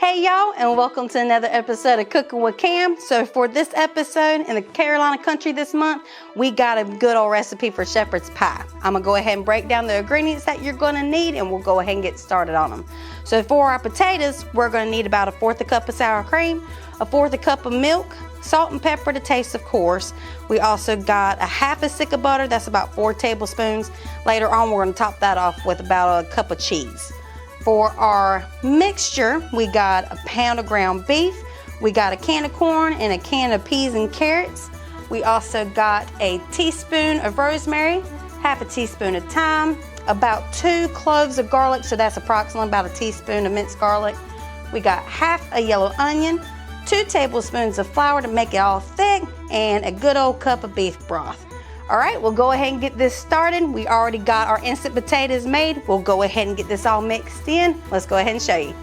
Hey y'all, and welcome to another episode of Cooking with Cam. So for this episode in the Carolina country this month, we got a good old recipe for shepherd's pie. I'm gonna go ahead and break down the ingredients that you're gonna need, and we'll go ahead and get started on them. So for our potatoes, we're gonna need about 1/4 cup of sour cream, 1/4 cup of milk, salt and pepper to taste, of course. We also got 1/2 stick of butter, that's about 4 tablespoons. Later on, we're gonna top that off with about a cup of cheese. For our mixture, we got a pound of ground beef, we got a can of corn and a can of peas and carrots. We also got a teaspoon of rosemary, 1/2 teaspoon of thyme, about 2 cloves of garlic, so that's approximately about a teaspoon of minced garlic. We got 1/2 a yellow onion, 2 tablespoons of flour to make it all thick, and a good old cup of beef broth. All right, we'll go ahead and get this started. We already got our instant potatoes made. We'll go ahead and get this all mixed in. Let's go ahead and show you.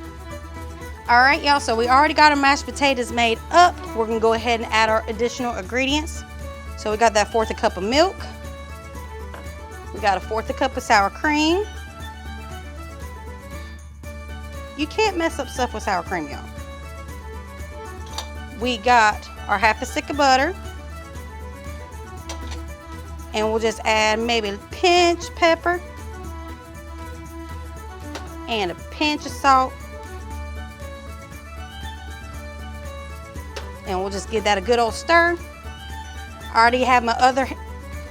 All right, y'all, so we already got our mashed potatoes made up. We're gonna go ahead and add our additional ingredients. So we got that 1/4 cup of milk. We got 1/4 cup of sour cream. You can't mess up stuff with sour cream, y'all. We got our 1/2 stick of butter. And we'll just add maybe a pinch of pepper and a pinch of salt. And we'll just give that a good old stir. I already have my other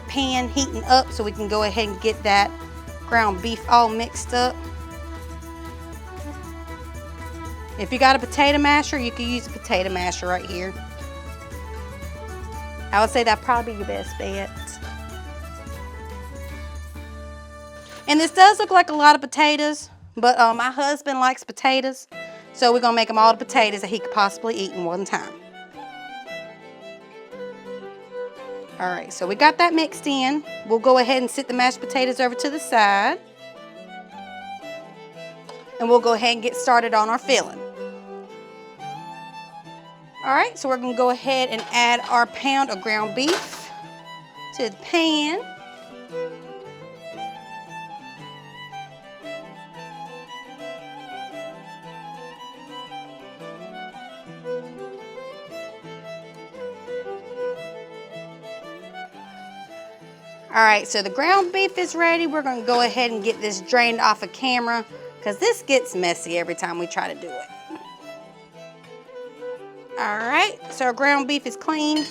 pan heating up so we can go ahead and get that ground beef all mixed up. If you got a potato masher, you can use a potato masher right here. I would say that'd probably be your best bet. And this does look like a lot of potatoes, but my husband likes potatoes, so we're gonna make him all the potatoes that he could possibly eat in one time. All right, so we got that mixed in. We'll go ahead and sit the mashed potatoes over to the side. And we'll go ahead and get started on our filling. All right, so we're gonna go ahead and add our pound of ground beef to the pan. All right, so the ground beef is ready. We're gonna go ahead and get this drained off of camera because this gets messy every time we try to do it. All right, so our ground beef is clean.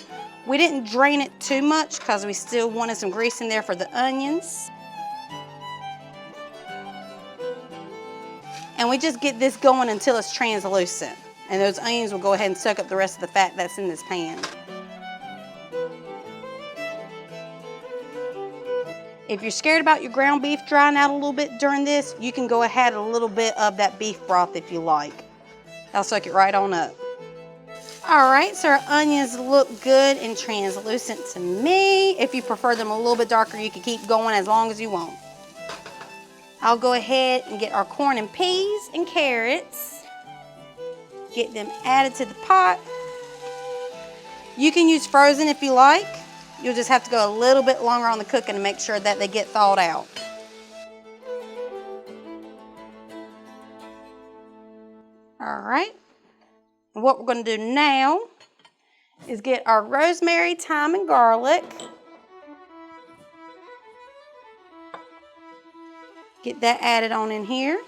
We didn't drain it too much because we still wanted some grease in there for the onions. And we just get this going until it's translucent. And those onions will go ahead and soak up the rest of the fat that's in this pan. If you're scared about your ground beef drying out a little bit during this, you can go ahead a little bit of that beef broth if you like. That'll soak it right on up. All right, so our onions look good and translucent to me. If you prefer them a little bit darker, you can keep going as long as you want. I'll go ahead and get our corn and peas and carrots. Get them added to the pot. You can use frozen if you like. You'll just have to go a little bit longer on the cooking to make sure that they get thawed out. All right. And what we're going to do now is get our rosemary, thyme, and garlic. Get that added on in here.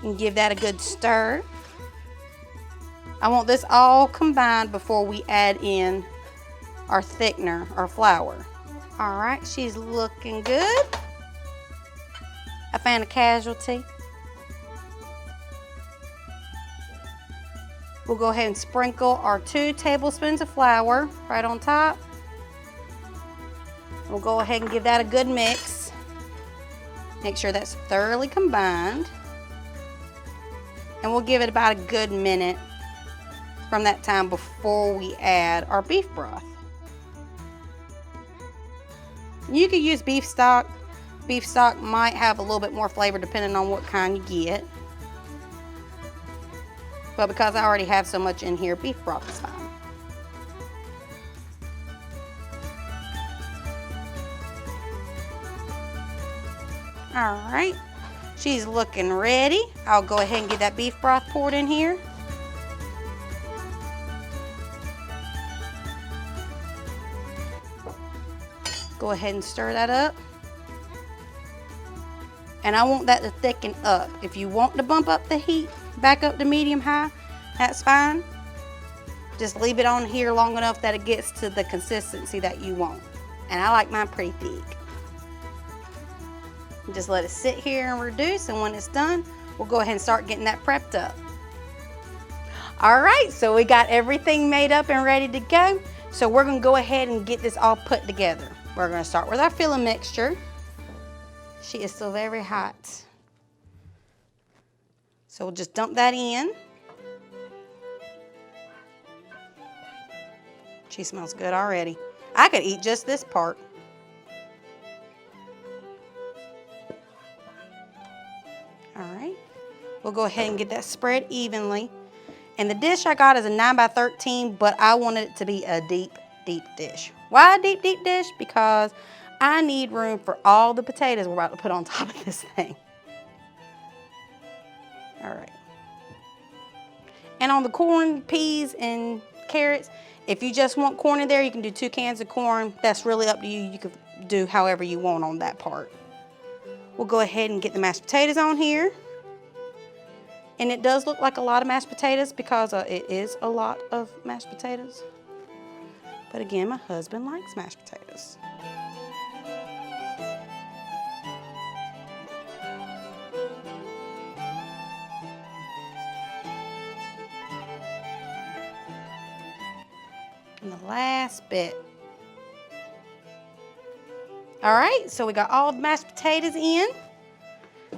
And give that a good stir. I want this all combined before we add in our thickener, our flour. All right, she's looking good. I found a casualty. We'll go ahead and sprinkle our 2 tablespoons of flour right on top. We'll go ahead and give that a good mix. Make sure that's thoroughly combined. And we'll give it about a good minute from that time before we add our beef broth. You could use beef stock. Beef stock might have a little bit more flavor depending on what kind you get. But because I already have so much in here, beef broth is fine. All right, she's looking ready. I'll go ahead and get that beef broth poured in here. Go ahead and stir that up. And I want that to thicken up. If you want to bump up the heat back up to medium high, that's fine. Just leave it on here long enough that it gets to the consistency that you want. And I like mine pretty thick. Just let it sit here and reduce, and when it's done, we'll go ahead and start getting that prepped up. All right, so we got everything made up and ready to go. So we're gonna go ahead and get this all put together. We're gonna start with our filling mixture. She is still very hot. So we'll just dump that in. She smells good already. I could eat just this part. All right, we'll go ahead and get that spread evenly. And the dish I got is a 9 by 13, but I wanted it to be a deep, deep dish. Why a deep, deep dish? Because I need room for all the potatoes we're about to put on top of this thing. All right. And on the corn, peas, and carrots, if you just want corn in there, you can do 2 cans of corn. That's really up to you. You can do however you want on that part. We'll go ahead and get the mashed potatoes on here. And it does look like a lot of mashed potatoes because it is a lot of mashed potatoes. But again, my husband likes mashed potatoes. And the last bit. All right, so we got all the mashed potatoes in.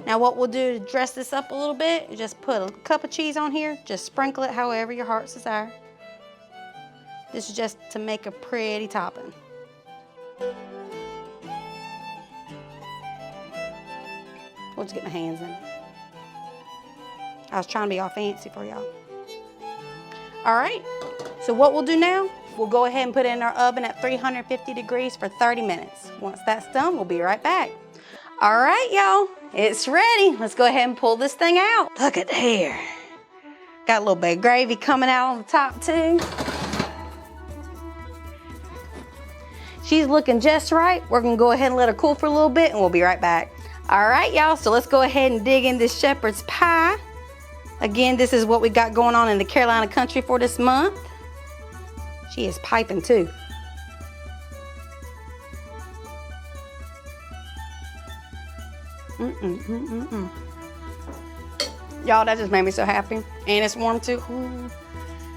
Now what we'll do to dress this up a little bit is just put a cup of cheese on here. Just sprinkle it however your heart's desire. This is just to make a pretty topping. We'll just get my hands in it. I was trying to be all fancy for y'all. All right, so what we'll do now, we'll go ahead and put it in our oven at 350 degrees for 30 minutes. Once that's done, we'll be right back. All right, y'all, it's ready. Let's go ahead and pull this thing out. Look at there. Got a little bit of gravy coming out on the top too. She's looking just right. We're gonna go ahead and let her cool for a little bit and we'll be right back. All right, y'all, so let's go ahead and dig in this shepherd's pie. Again, this is what we got going on in the Carolina country for this month. She is piping too. Y'all, that just made me so happy. And it's warm too. Ooh.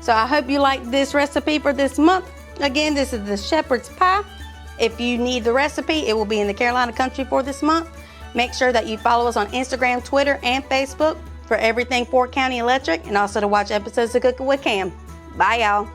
So I hope you like this recipe for this month. Again, this is the shepherd's pie. If you need the recipe, it will be in the Carolina country for this month. Make sure that you follow us on Instagram, Twitter, and Facebook for everything Fort County Electric, and also to watch episodes of Cooking with Cam. Bye, y'all.